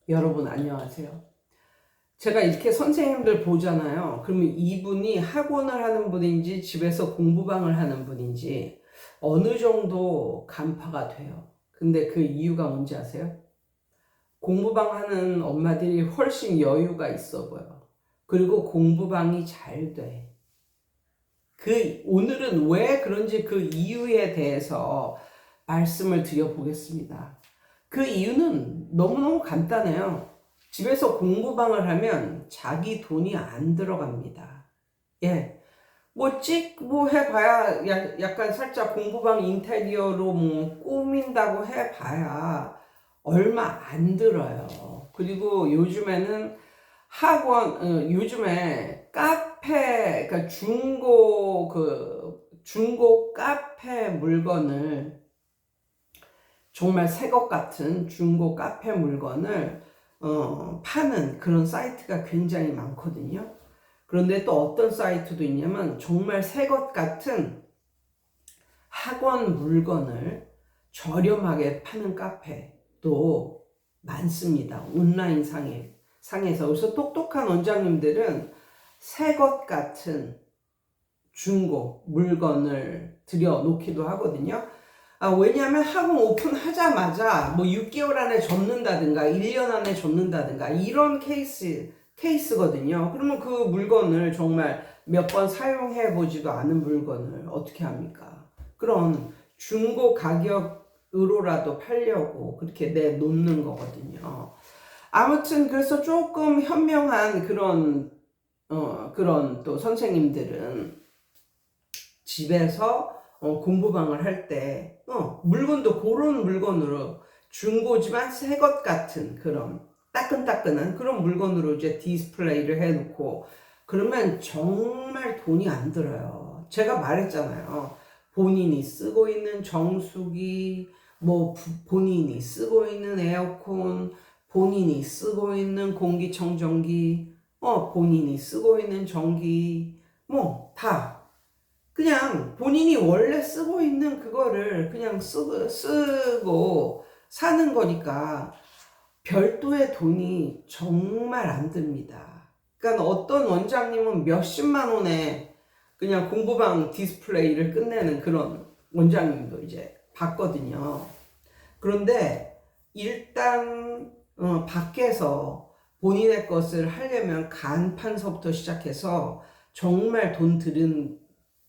여러분 안녕하세요. 제가 이렇게 선생님들 보잖아요. 그러면 이분이 학원을 하는 분인지 집에서 공부방을 하는 분인지 어느 정도 간파가 돼요. 근데 그 이유가 뭔지 아세요? 공부방 하는 엄마들이 훨씬 여유가 있어 보여. 그리고 공부방이 잘 돼. 오늘은 왜 그런지 그 이유에 대해서 말씀을 드려보겠습니다. 그 이유는 너무너무 간단해요. 집에서 공부방을 하면 자기 돈이 안 들어갑니다. 예. 뭐 해봐야, 약간 살짝 공부방 인테리어로 뭐 꾸민다고 해봐야 얼마 안 들어요. 그리고 요즘에는 요즘에 카페, 그러니까 중고 카페 물건을 정말 새 것 같은 중고 카페 물건을 파는 그런 사이트가 굉장히 많거든요. 그런데 또 어떤 사이트도 있냐면 정말 새 것 같은 학원 물건을 저렴하게 파는 카페도 많습니다. 온라인 상에서. 그래서 똑똑한 원장님들은 새 것 같은 중고 물건을 들여놓기도 하거든요. 왜냐하면 학원 오픈하자마자 뭐 6개월 안에 접는다든가 1년 안에 접는다든가 이런 케이스거든요. 그러면 그 물건을 정말 몇 번 사용해 보지도 않은 물건을 어떻게 합니까? 그런 중고 가격으로라도 팔려고 그렇게 내놓는 거거든요. 아무튼 그래서 조금 현명한 그런 또 선생님들은 집에서 공부방을 할 때 물건도 그런 물건으로 중고지만 새 것 같은 그런 따끈따끈한 그런 물건으로 이제 디스플레이를 해놓고 그러면 정말 돈이 안 들어요. 제가 말했잖아요. 본인이 쓰고 있는 정수기, 뭐 본인이 쓰고 있는 에어컨, 본인이 쓰고 있는 공기청정기, 본인이 쓰고 있는 전기, 뭐 다 그냥 본인이 원래 쓰고 있는 그거를 그냥 쓰고 사는 거니까 별도의 돈이 정말 안 듭니다. 그러니까 어떤 원장님은 몇십만 원에 그냥 공부방 디스플레이를 끝내는 그런 원장님도 이제 봤거든요. 그런데 일단 밖에서 본인의 것을 하려면 간판서부터 시작해서 정말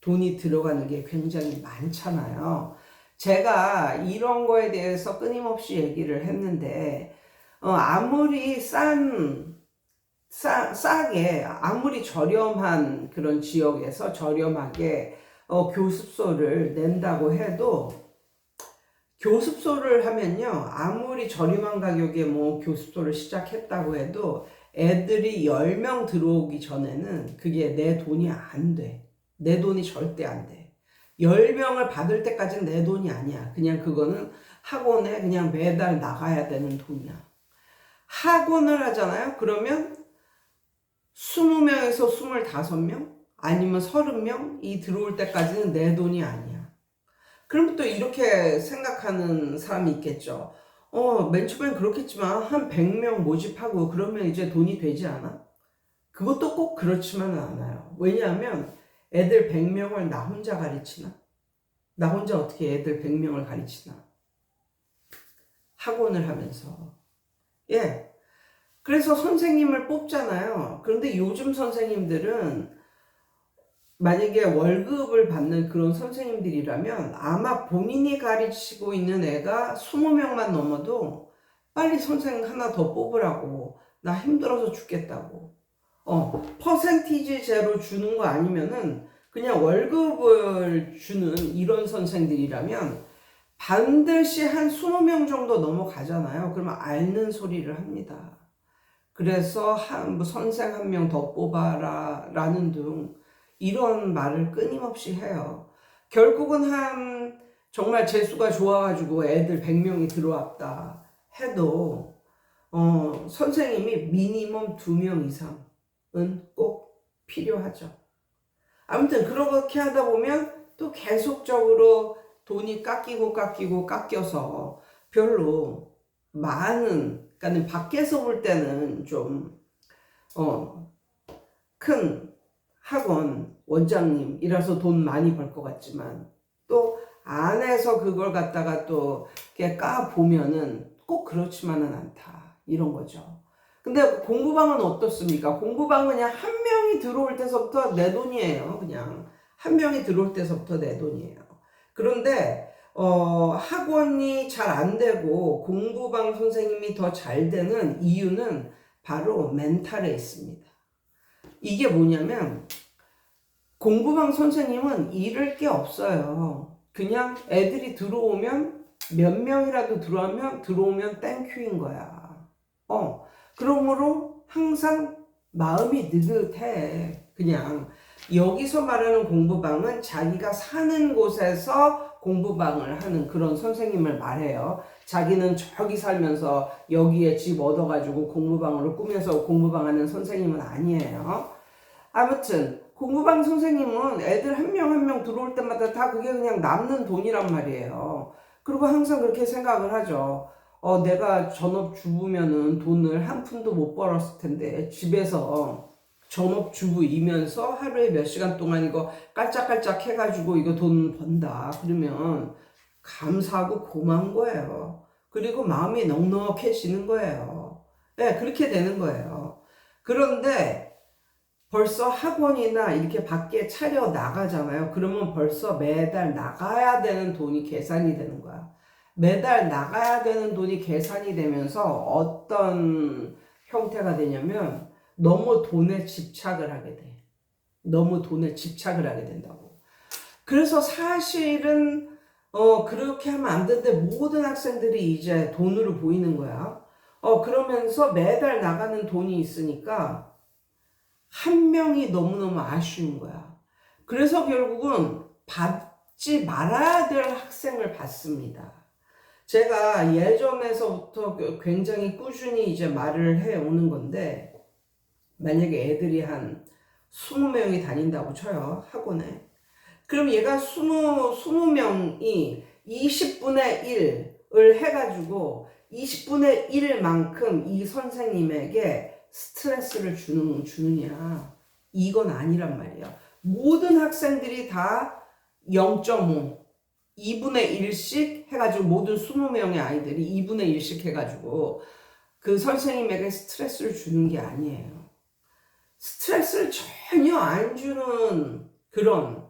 돈이 들어가는 게 굉장히 많잖아요. 제가 이런 거에 대해서 끊임없이 얘기를 했는데 아무리 싸게 아무리 저렴한 그런 지역에서 저렴하게 교습소를 낸다고 해도 교습소를 하면요, 아무리 저렴한 가격에 뭐 교습소를 시작했다고 해도 애들이 10명 들어오기 전에는 그게 내 돈이 안 돼. 내 돈이 절대 안 돼. 10명을 받을 때까지는 내 돈이 아니야. 그냥 그거는 학원에 그냥 매달 나가야 되는 돈이야. 학원을 하잖아요? 그러면 20명에서 25명? 아니면 30명이 들어올 때까지는 내 돈이 아니야. 그럼 또 이렇게 생각하는 사람이 있겠죠. 맨 처음엔 그렇겠지만 한 100명 모집하고 그러면 이제 돈이 되지 않아? 그것도 꼭 그렇지만은 않아요. 왜냐하면 애들 100명을 나 혼자 가르치나? 나 혼자 어떻게 애들 100명을 가르치나? 학원을 하면서. 예. 그래서 선생님을 뽑잖아요. 그런데 요즘 선생님들은 만약에 월급을 받는 그런 선생님들이라면 아마 본인이 가르치고 있는 애가 20명만 넘어도 빨리 선생 하나 더 뽑으라고, 나 힘들어서 죽겠다고. 퍼센티지제로 주는 거 아니면은 그냥 월급을 주는 이런 선생들이라면 반드시 한 20명 정도 넘어가잖아요. 그러면 앓는 소리를 합니다. 그래서 뭐 선생 한 명 더 뽑아라 라는 등 이런 말을 끊임없이 해요. 결국은 정말 재수가 좋아가지고 애들 100명이 들어왔다 해도 선생님이 미니멈 2명 이상은 꼭 필요하죠. 아무튼 그렇게 하다 보면 또 계속적으로 돈이 깎여서 별로 많은 그러니까 밖에서 볼 때는 좀 큰 학원 원장님이라서 돈 많이 벌 것 같지만 또 안에서 그걸 갖다가 또 이렇게 까 보면은 꼭 그렇지만은 않다 이런 거죠. 근데 공부방은 어떻습니까? 공부방은 그냥 한 명이 들어올 때서부터 내 돈이에요. 그냥 한 명이 들어올 때서부터 내 돈이에요. 그런데 학원이 잘 안 되고 공부방 선생님이 더 잘 되는 이유는 바로 멘탈에 있습니다. 이게 뭐냐면 공부방 선생님은 잃을 게 없어요. 그냥 애들이 들어오면 몇 명이라도 들어오면 땡큐인 거야. 그러므로 항상 마음이 느긋해. 그냥 여기서 말하는 공부방은 자기가 사는 곳에서 공부방을 하는 그런 선생님을 말해요. 자기는 저기 살면서 여기에 집 얻어가지고 공부방으로 꾸며서 공부방하는 선생님은 아니에요. 아무튼 공부방 선생님은 애들 한 명 한 명 들어올 때마다 다 그게 그냥 남는 돈이란 말이에요. 그리고 항상 그렇게 생각을 하죠. 내가 전업주부면은 돈을 한 푼도 못 벌었을 텐데 집에서 전업주부이면서 하루에 몇 시간 동안 이거 깔짝깔짝 해가지고 이거 돈 번다. 그러면 감사하고 고마운 거예요. 그리고 마음이 넉넉해지는 거예요. 네, 그렇게 되는 거예요. 그런데 벌써 학원이나 이렇게 밖에 차려 나가잖아요. 그러면 벌써 매달 나가야 되는 돈이 계산이 되는 거야. 매달 나가야 되는 돈이 계산이 되면서 어떤 형태가 되냐면 너무 돈에 집착을 하게 돼. 너무 돈에 집착을 하게 된다고. 그래서 사실은 그렇게 하면 안 되는데 모든 학생들이 이제 돈으로 보이는 거야. 그러면서 매달 나가는 돈이 있으니까 한 명이 너무너무 아쉬운 거야. 그래서 결국은 받지 말아야 될 학생을 받습니다. 제가 예전에서부터 굉장히 꾸준히 이제 말을 해 오는 건데, 만약에 애들이 한 20명이 다닌다고 쳐요, 학원에. 그럼 얘가 20명이 20분의 1을 해가지고 20분의 1만큼 이 선생님에게 스트레스를 주느냐, 이건 아니란 말이에요. 모든 학생들이 다 0.5, 2분의 1씩 해가지고 모든 20명의 아이들이 2분의 1씩 해가지고 그 선생님에게 스트레스를 주는 게 아니에요. 스트레스를 전혀 안 주는 그런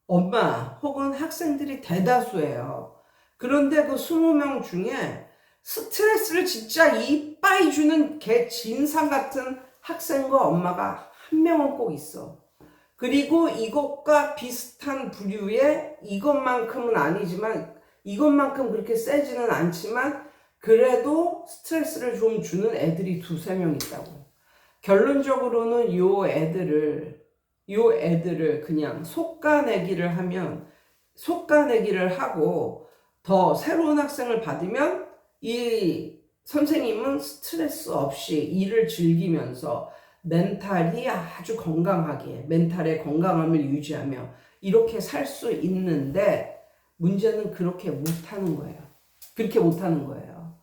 엄마 혹은 학생들이 대다수예요. 그런데 그 20명 중에 스트레스를 진짜 이빠이 주는 개 진상 같은 학생과 엄마가 한 명은 꼭 있어. 그리고 이것과 비슷한 부류의 이것만큼은 아니지만 이것만큼 그렇게 세지는 않지만 그래도 스트레스를 좀 주는 애들이 두세 명 있다고. 결론적으로는 요 애들을 그냥 속가내기를 하고 더 새로운 학생을 받으면 이 선생님은 스트레스 없이 일을 즐기면서 멘탈이 아주 건강하게 멘탈의 건강함을 유지하며 이렇게 살 수 있는데 문제는 그렇게 못하는 거예요. 그렇게 못하는 거예요.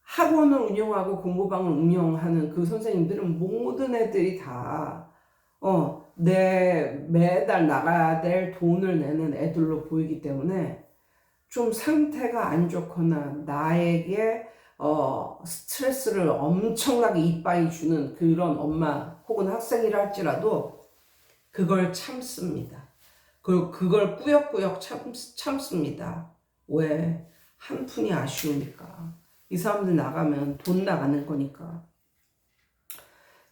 학원을 운영하고 공부방을 운영하는 그 선생님들은 모든 애들이 다 매달 나가야 될 돈을 내는 애들로 보이기 때문에 좀 상태가 안 좋거나 나에게 스트레스를 엄청나게 이빠이 주는 그런 엄마 혹은 학생이라 할지라도 그걸 참습니다. 그걸 꾸역꾸역 참습니다. 왜? 한 푼이 아쉬우니까. 이 사람들 나가면 돈 나가는 거니까.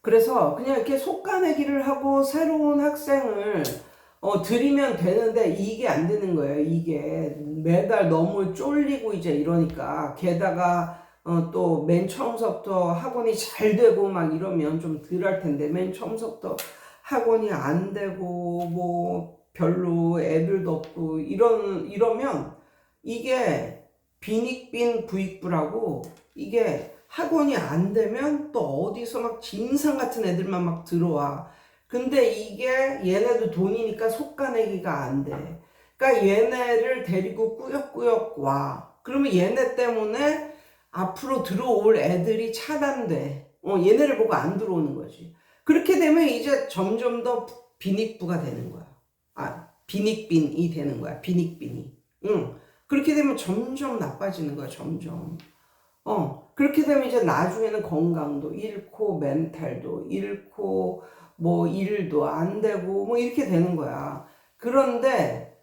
그래서 그냥 이렇게 속가내기를 하고 새로운 학생을 들이면 되는데 이게 안 되는 거예요. 이게 매달 너무 쫄리고 이제 이러니까 게다가 또 맨 처음부터 학원이 잘 되고 막 이러면 좀 덜 할 텐데 맨 처음부터 학원이 안 되고 뭐 별로 애들도 없고 이러면 이게 빈익빈 부익부라고 이게 학원이 안 되면 또 어디서 막 진상 같은 애들만 막 들어와. 근데 이게 얘네도 돈이니까 속가내기가 안 돼. 그러니까 얘네를 데리고 꾸역꾸역 와. 그러면 얘네 때문에 앞으로 들어올 애들이 차단돼. 얘네를 보고 안 들어오는 거지. 그렇게 되면 이제 점점 더 빈익부가 되는 거야. 빈익빈이 되는 거야. 빈익빈이. 응. 그렇게 되면 점점 나빠지는 거야. 점점. 그렇게 되면 이제 나중에는 건강도 잃고 멘탈도 잃고 뭐 일도 안 되고 뭐 이렇게 되는 거야. 그런데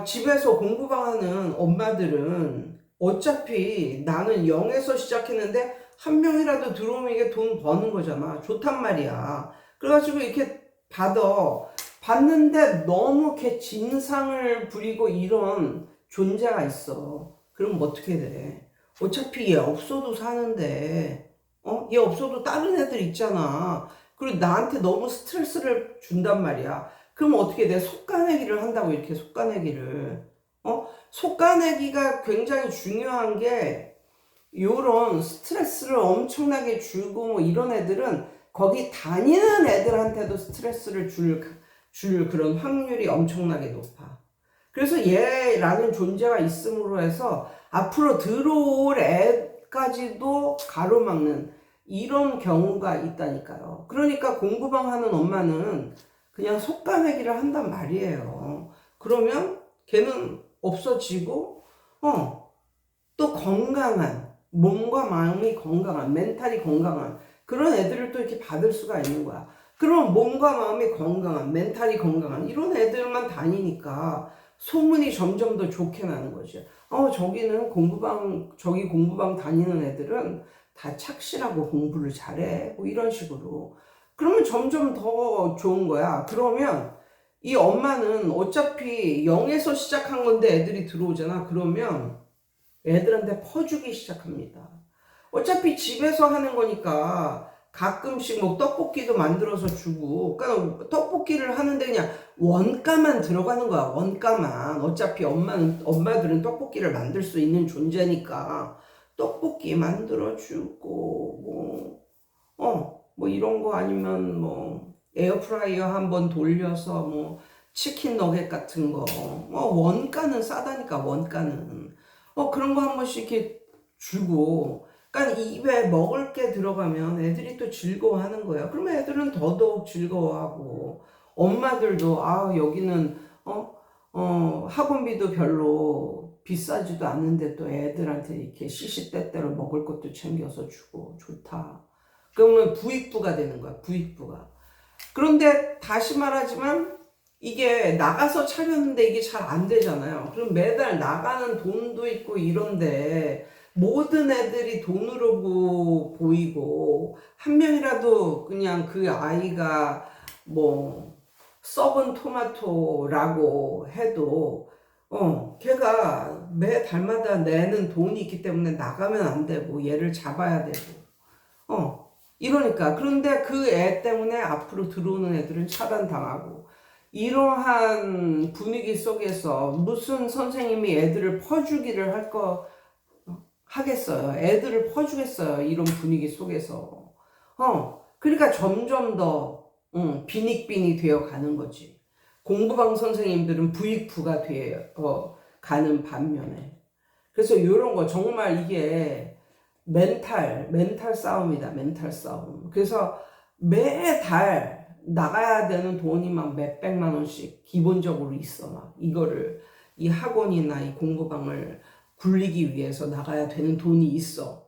집에서 공부방 하는 엄마들은 어차피 나는 0에서 시작했는데 한 명이라도 들어오면 이게 돈 버는 거잖아. 좋단 말이야. 그래가지고 이렇게 봤는데 너무 걔 진상을 부리고 이런 존재가 있어. 그럼 어떻게 돼? 어차피 얘 없어도 사는데, 얘 없어도 다른 애들 있잖아. 그리고 나한테 너무 스트레스를 준단 말이야. 그럼 어떻게 돼? 속가내기를 한다고, 이렇게 속가내기를. 속가내기가 굉장히 중요한 게, 요런 스트레스를 엄청나게 주고 뭐 이런 애들은 거기 다니는 애들한테도 스트레스를 줄 그런 확률이 엄청나게 높아. 그래서 얘라는 존재가 있음으로 해서 앞으로 들어올 애까지도 가로막는 이런 경우가 있다니까요. 그러니까 공부방 하는 엄마는 그냥 속가내기를 한단 말이에요. 그러면 걔는 없어지고, 또 건강한, 몸과 마음이 건강한, 멘탈이 건강한 그런 애들을 또 이렇게 받을 수가 있는 거야. 그럼 몸과 마음이 건강한, 멘탈이 건강한 이런 애들만 다니니까 소문이 점점 더 좋게 나는 거지. 저기 공부방 다니는 애들은 다 착실하고 공부를 잘해. 뭐 이런 식으로. 그러면 점점 더 좋은 거야. 그러면 이 엄마는 어차피 0에서 시작한 건데 애들이 들어오잖아. 그러면 애들한테 퍼주기 시작합니다. 어차피 집에서 하는 거니까 가끔씩 뭐 떡볶이도 만들어서 주고, 그러니까 떡볶이를 하는데 그냥 원가만 들어가는 거야. 원가만. 어차피 엄마들은 떡볶이를 만들 수 있는 존재니까 떡볶이 만들어 주고, 뭐 이런 거 아니면 뭐 에어프라이어 한번 돌려서 뭐 치킨 너겟 같은 거, 원가는 싸다니까. 원가는 그런 거 한 번씩 이렇게 주고, 그러니까 입에 먹을 게 들어가면 애들이 또 즐거워하는 거예요. 그러면 애들은 더더욱 즐거워하고, 엄마들도 여기는 학원비도 별로 비싸지도 않는데 또 애들한테 이렇게 시시때때로 먹을 것도 챙겨서 주고 좋다. 그러면 부익부가 되는 거야. 부익부가. 그런데 다시 말하지만 이게 나가서 차렸는데 이게 잘 안 되잖아요. 그럼 매달 나가는 돈도 있고 이런데 모든 애들이 돈으로 보이고 한 명이라도 그냥 그 아이가 뭐 썩은 토마토라고 해도 걔가 매 달마다 내는 돈이 있기 때문에 나가면 안 되고 얘를 잡아야 되고 이러니까. 그런데 그 애 때문에 앞으로 들어오는 애들은 차단당하고, 이러한 분위기 속에서 무슨 선생님이 애들을 퍼주기를 하겠어요. 애들을 퍼주겠어요. 이런 분위기 속에서. 그러니까 점점 더 빈익빈이 되어 가는 거지. 공부방 선생님들은 부익부가 되어 가는 반면에. 그래서 이런 거 정말 이게 멘탈 싸움이다. 멘탈 싸움. 그래서 매달 나가야 되는 돈이 막 몇백만 원씩 기본적으로 있어. 막 이 학원이나 이 공부방을 굴리기 위해서 나가야 되는 돈이 있어.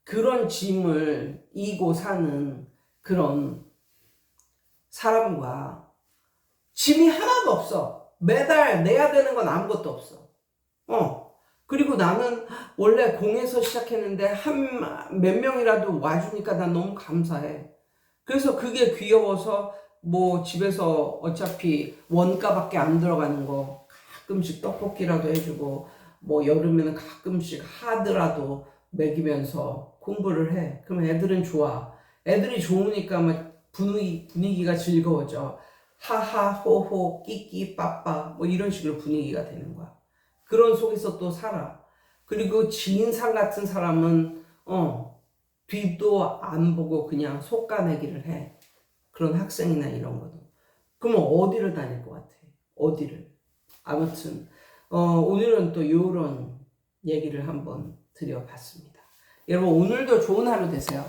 그런 짐을 이고 사는 그런 사람과 짐이 하나도 없어. 매달 내야 되는 건 아무것도 없어. 그리고 나는 원래 0에서 시작했는데 몇 명이라도 와주니까 난 너무 감사해. 그래서 그게 귀여워서 뭐 집에서 어차피 원가밖에 안 들어가는 거 가끔씩 떡볶이라도 해주고, 뭐 여름에는 가끔씩 하드라도 먹이면서 공부를 해. 그러면 애들은 좋아. 애들이 좋으니까 막 분위기가 즐거워져. 하하 호호 끼끼 빠빠 뭐 이런 식으로 분위기가 되는 거야. 그런 속에서 또 살아. 그리고 지인상 같은 사람은 뒤도 안 보고 그냥 속가내기를 해. 그런 학생이나 이런 거도. 그러면 어디를 다닐 것 같아? 어디를? 아무튼 오늘은 또 요런 얘기를 한번 드려봤습니다. 여러분 오늘도 좋은 하루 되세요.